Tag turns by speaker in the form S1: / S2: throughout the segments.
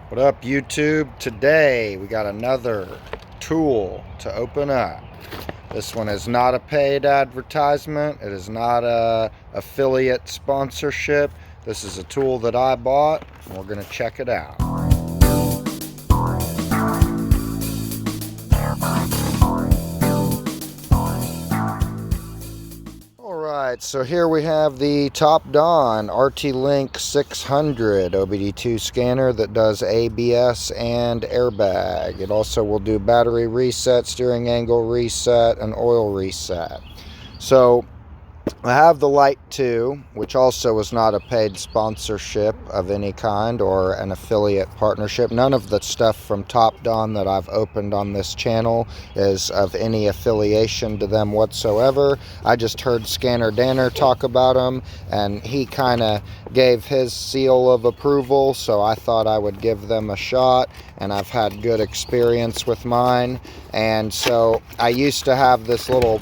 S1: What up, YouTube? Today we got another tool to open up. This one is not a paid advertisement. It is not a affiliate sponsorship. This is a tool that I bought, and we're going to check it out. Alright, so here we have the Topdon Artilink600 OBD2 scanner that does ABS and airbag. It also will do battery reset, steering angle reset, and oil reset. So I have the Light 2, which also is not a paid sponsorship of any kind or an affiliate partnership. None of the stuff from Topdon that I've opened on this channel is of any affiliation to them whatsoever. I just heard Scanner Danner talk about them, and he kind of gave his seal of approval, so I thought I would give them a shot, and I've had good experience with mine. And so I used to have this little...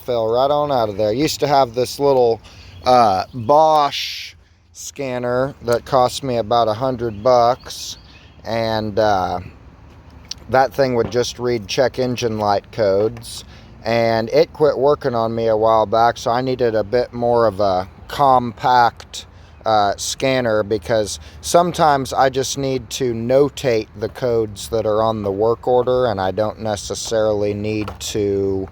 S1: fell right on out of there. Used to have this little Bosch scanner that cost me about $100, and that thing would just read check engine light codes, and it quit working on me a while back, so I needed a bit more of a compact scanner, because sometimes I just need to notate the codes that are on the work order, and I don't necessarily need to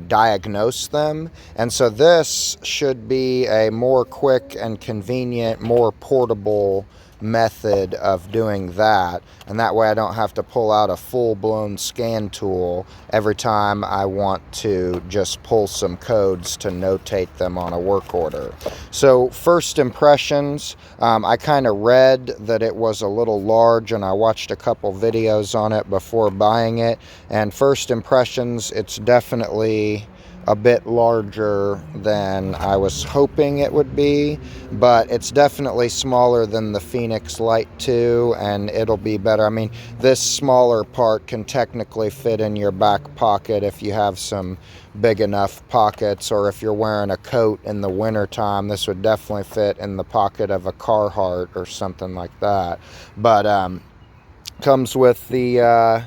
S1: diagnose them. And so this should be a more quick and convenient, more portable method of doing that, and that way I don't have to pull out a full-blown scan tool every time I want to just pull some codes to notate them on a work order. So first impressions, I kind of read that it was a little large, and I watched a couple videos on it before buying it, and first impressions, it's definitely a bit larger than I was hoping it would be, but it's definitely smaller than the Phoenix Light 2, and it'll be better. I mean, this smaller part can technically fit in your back pocket if you have some big enough pockets, or if you're wearing a coat in the winter time, this would definitely fit in the pocket of a Carhartt or something like that. But comes with the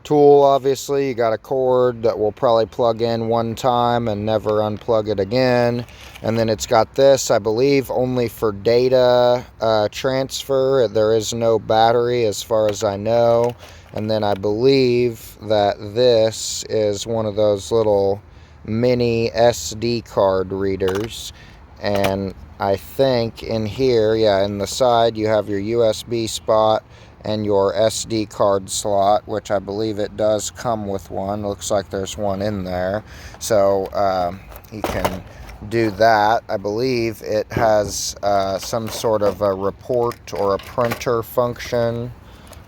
S1: tool. Obviously, you got a cord that will probably plug in one time and never unplug it again, and then it's got this, I believe, only for data transfer. There is no battery as far as I know. And then I believe that this is one of those little mini SD card readers, and I think in here, yeah, in the side you have your USB spot and your SD card slot, which I believe it does come with one. Looks like there's one in there, so you can do that. I believe it has some sort of a report or a printer function.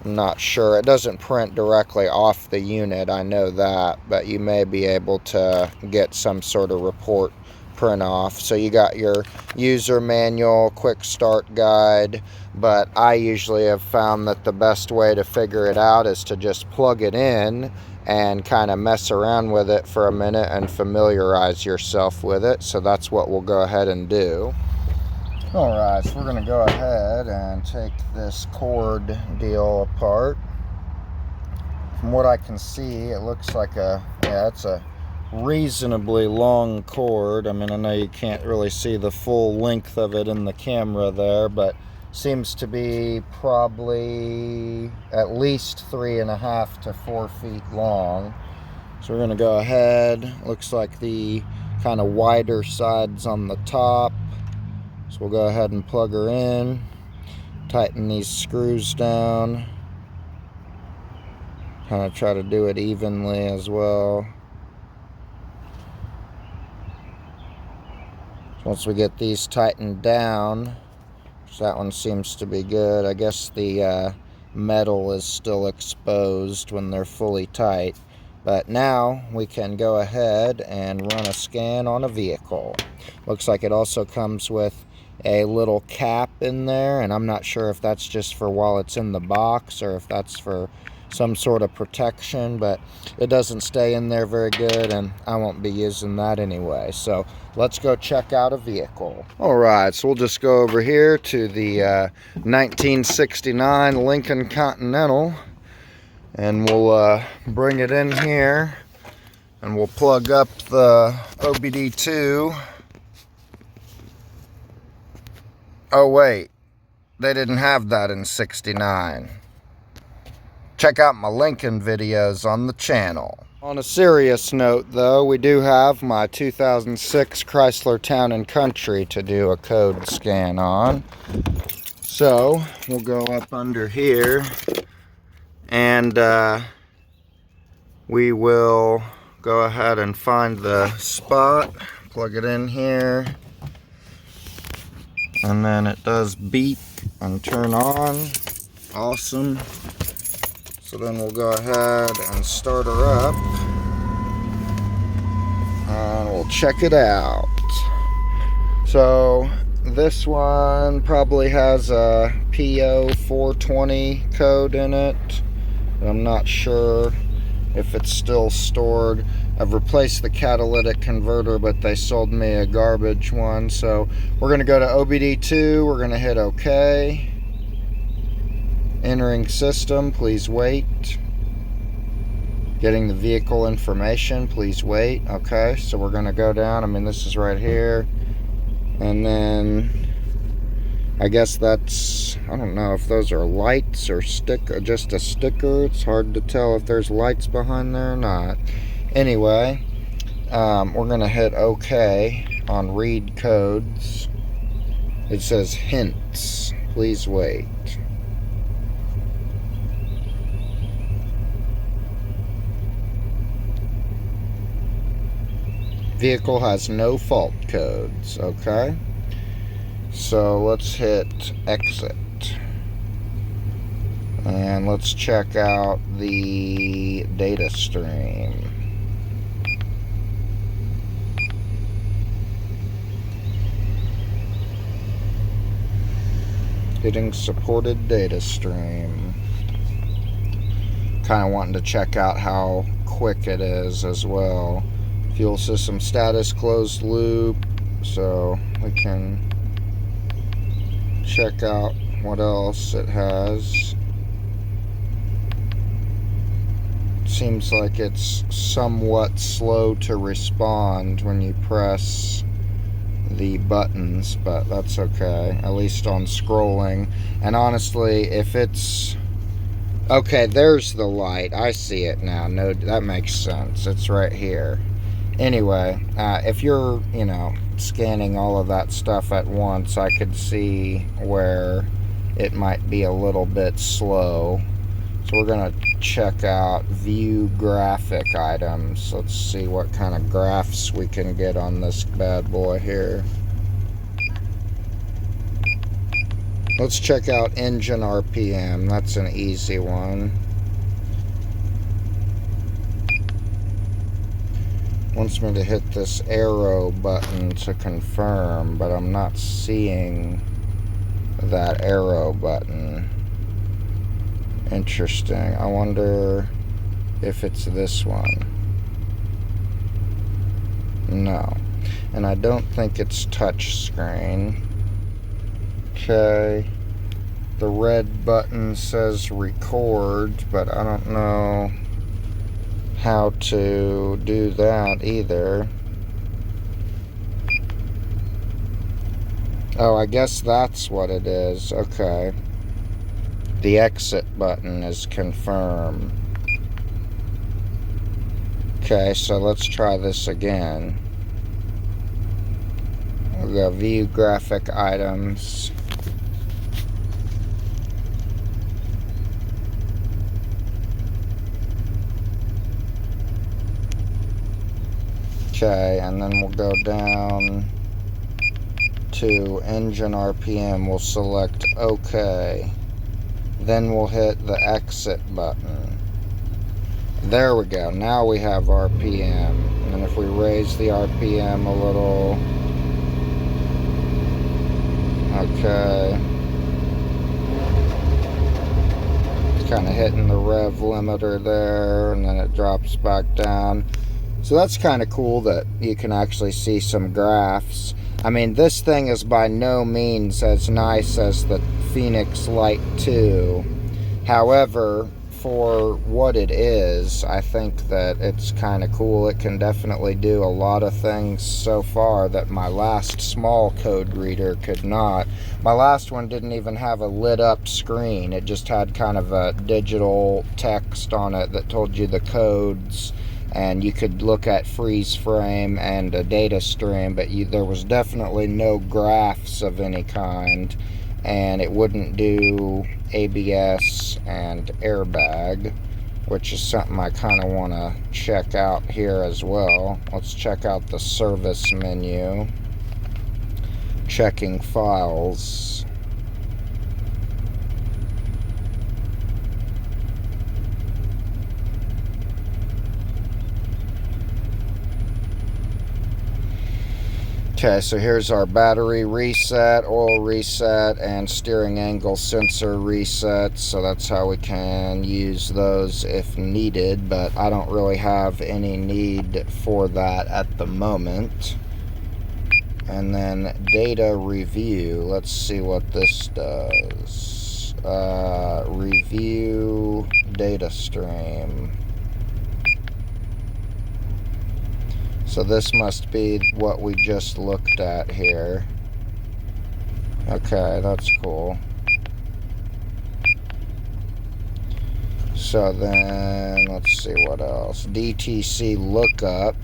S1: I'm not sure. It doesn't print directly off the unit, I know that, but you may be able to get some sort of report print off. So you got your user manual, quick start guide, but I usually have found that the best way to figure it out is to just plug it in and kind of mess around with it for a minute and familiarize yourself with it. So that's what we'll go ahead and do. Alright, so we're going to go ahead and take this cord deal apart. From what I can see, it looks like it's a reasonably long cord. I mean, I know you can't really see the full length of it in the camera there, but seems to be probably at least 3.5 to 4 feet long. So we're going to go ahead. Looks like the kind of wider sides on the top. So we'll go ahead and plug her in, tighten these screws down, kind of try to do it evenly as well. Once we get these tightened down, so that one seems to be good. I guess the metal is still exposed when they're fully tight. But now we can go ahead and run a scan on a vehicle. Looks like it also comes with a little cap in there, and I'm not sure if that's just for while it's in the box or if that's for some sort of protection, but it doesn't stay in there very good, and I won't be using that anyway. So let's go check out a vehicle. All right, so we'll just go over here to the 1969 Lincoln Continental, and we'll bring it in here, and we'll plug up the OBD2. Oh wait, they didn't have that in 69. Check out my Lincoln videos on the channel. On a serious note though, we do have my 2006 Chrysler Town & Country to do a code scan on. So we'll go up under here, and we will go ahead and find the spot, plug it in here, and then it does beep and turn on. Awesome. So then we'll go ahead and start her up, and we'll check it out. So this one probably has a PO 420 code in it. I'm not sure if it's still stored. I've replaced the catalytic converter, but they sold me a garbage one. So we're going to go to OBD2. We're going to hit OK. Entering system, please wait. Getting the vehicle information, please wait. Okay, so we're going to go down. I mean, this is right here. And then I guess that's, I don't know if those are lights or just a sticker. It's hard to tell if there's lights behind there or not. Anyway, we're going to hit OK on read codes. It says hints, please wait. Vehicle has no fault codes. Okay, so let's hit exit, and let's check out the data stream. Hitting supported data stream. Kind of wanting to check out how quick it is as well. Fuel system status closed loop, so we can check out what else it has. Seems like it's somewhat slow to respond when you press the buttons, but that's okay, at least on scrolling. And honestly, if it's okay, there's the light, I see it now. No, that makes sense, it's right here. Anyway, if you're, scanning all of that stuff at once, I could see where it might be a little bit slow. So we're going to check out view graphic items. Let's see what kind of graphs we can get on this bad boy here. Let's check out engine RPM. That's an easy one. Wants me to hit this arrow button to confirm, but I'm not seeing that arrow button. Interesting. I wonder if it's this one. No. And I don't think it's touch screen. Okay. The red button says record, but I don't know how to do that either. Oh, I guess that's what it is. Okay. The exit button is confirm. Okay, so let's try this again. We'll go view graphic items. Okay, and then we'll go down to engine RPM. We'll select OK. Then we'll hit the exit button. There we go. Now we have RPM. And if we raise the RPM a little. Okay. kind of hitting the rev limiter there, and then it drops back down. So that's kind of cool that you can actually see some graphs. I mean, this thing is by no means as nice as the Phoenix Lite 2. However, for what it is, I think that it's kind of cool. It can definitely do a lot of things so far that my last small code reader could not. My last one didn't even have a lit up screen. It just had kind of a digital text on it that told you the codes, and you could look at freeze frame and a data stream, but there was definitely no graphs of any kind, and it wouldn't do ABS and airbag, which is something I kind of want to check out here as well. Let's check out the service menu, checking files. Okay, so here's our battery reset, oil reset, and steering angle sensor reset. So that's how we can use those if needed, but I don't really have any need for that at the moment. And then data review. Let's see what this does. Review data stream. So this must be what we just looked at here. Okay, that's cool. So then, let's see what else. DTC lookup.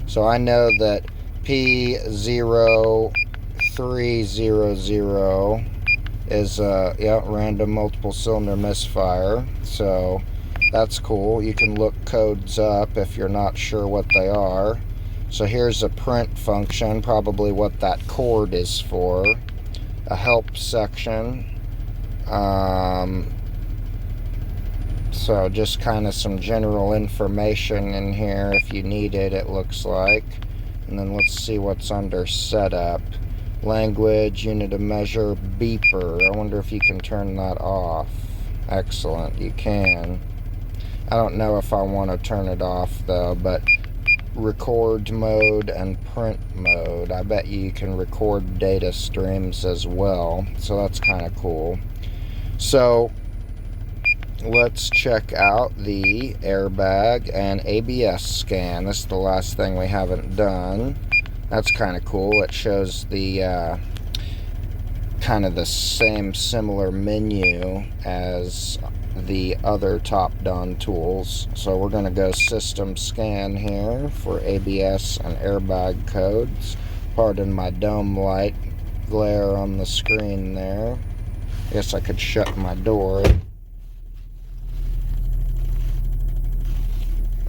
S1: So I know that P0300 is random multiple cylinder misfire. So that's cool. You can look codes up if you're not sure what they are. So here's a print function, probably what that cord is for. A help section. So just kind of some general information in here if you need it, it looks like. And then let's see what's under setup. Language, unit of measure, beeper. I wonder if you can turn that off. Excellent, you can. I don't know if I want to turn it off though, but record mode and print mode. I bet you can record data streams as well. So that's kind of cool. So let's check out the airbag and ABS scan. This is the last thing we haven't done. That's kind of cool. It shows the kind of the same similar menu as the other Topdon tools. So we're going to go system scan here for ABS and airbag codes. Pardon my dome light glare on the screen there. I guess I could shut my door.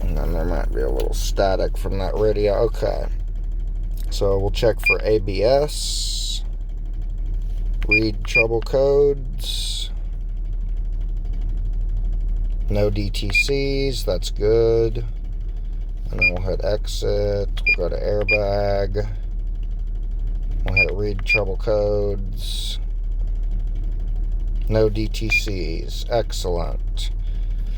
S1: And then there might be a little static from that radio. Okay. So we'll check for ABS. Read trouble codes. No DTCs, that's good. And then we'll hit exit. We'll go to airbag. We'll hit read trouble codes. No DTCs. Excellent.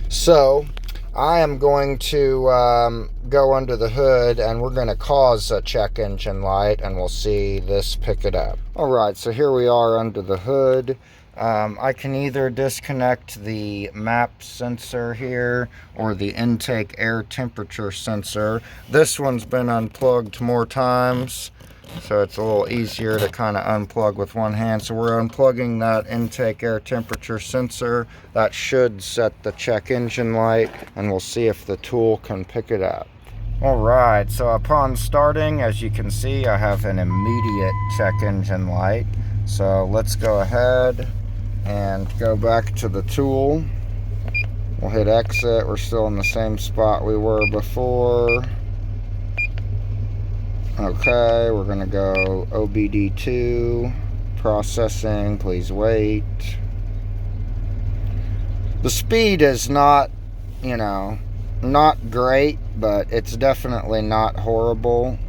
S1: So I am going to go under the hood, and we're going to cause a check engine light, and we'll see this pick it up. Alright, so here we are under the hood. I can either disconnect the map sensor here or the intake air temperature sensor. This one's been unplugged more times, so it's a little easier to kind of unplug with one hand. So we're unplugging that intake air temperature sensor. That should set the check engine light, and we'll see if the tool can pick it up. Alright, so upon starting, as you can see, I have an immediate check engine light. So let's go ahead and go back to the tool. We'll hit exit. We're still in the same spot we were before. Okay, we're gonna go OBD2 processing. Please wait. The speed is not, not great, but it's definitely not horrible.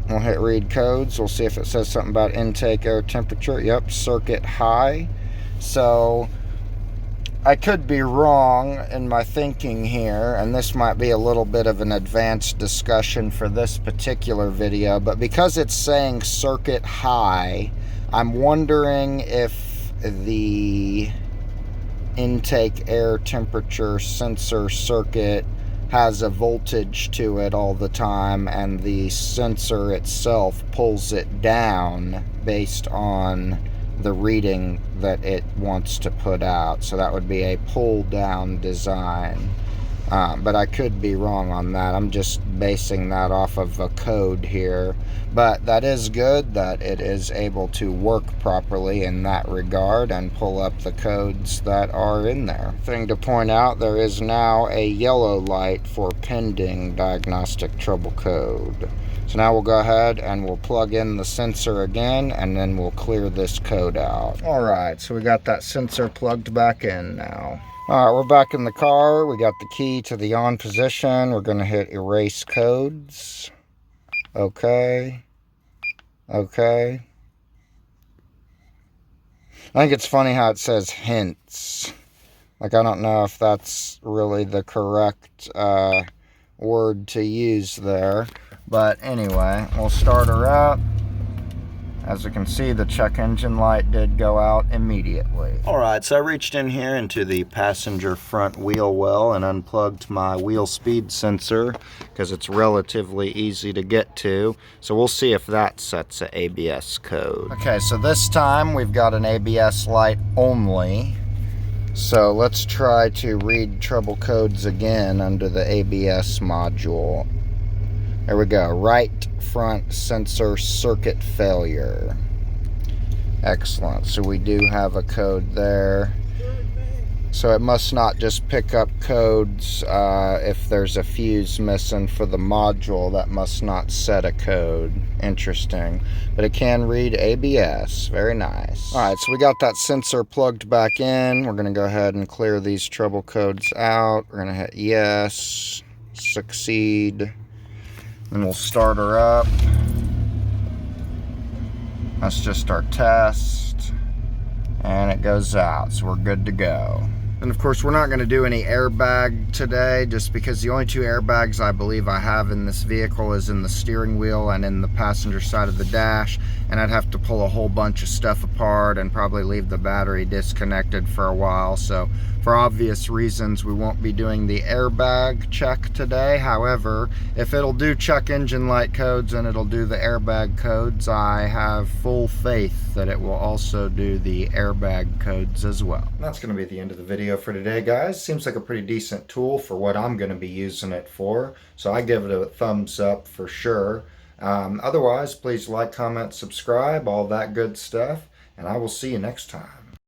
S1: We'll hit read codes. We'll see if it says something about intake air temperature. Yep, circuit high. So I could be wrong in my thinking here, and this might be a little bit of an advanced discussion for this particular video, but because it's saying circuit high, I'm wondering if the intake air temperature sensor circuit has a voltage to it all the time, and the sensor itself pulls it down based on the reading that it wants to put out. So that would be a pull down design, but I could be wrong on that. I'm just basing that off of a code here, but that is good that it is able to work properly in that regard and pull up the codes that are in there. Thing to point out, there is now a yellow light for pending diagnostic trouble code. So now we'll go ahead and we'll plug in the sensor again, and then we'll clear this code out. Alright, so we got that sensor plugged back in now. Alright, we're back in the car. We got the key to the on position. We're going to hit erase codes. Okay. Okay. I think it's funny how it says hints. Like, I don't know if that's really the correct word to use there. But anyway, we'll start her up. As you can see, the check engine light did go out immediately. Alright, so I reached in here into the passenger front wheel well and unplugged my wheel speed sensor because it's relatively easy to get to. So we'll see if that sets an ABS code. Okay, so this time we've got an ABS light only. So let's try to read trouble codes again under the ABS module. There we go, right front sensor circuit failure. Excellent, so we do have a code there. So it must not just pick up codes if there's a fuse missing for the module. That must not set a code. Interesting. But it can read ABS, very nice. Alright, so we got that sensor plugged back in. We're going to go ahead and clear these trouble codes out. We're going to hit yes, succeed. And we'll start her up. That's just our test. And it goes out, so we're good to go. And of course, we're not going to do any airbag today, just because the only two airbags I believe I have in this vehicle is in the steering wheel and in the passenger side of the dash. And I'd have to pull a whole bunch of stuff apart and probably leave the battery disconnected for a while. So for obvious reasons, we won't be doing the airbag check today. However, if it'll do check engine light codes and it'll do the airbag codes, I have full faith that it will also do the airbag codes as well. And that's going to be the end of the video for today, guys. Seems like a pretty decent tool for what I'm going to be using it for. So I give it a thumbs up for sure. Otherwise, please like, comment, subscribe, all that good stuff. And I will see you next time.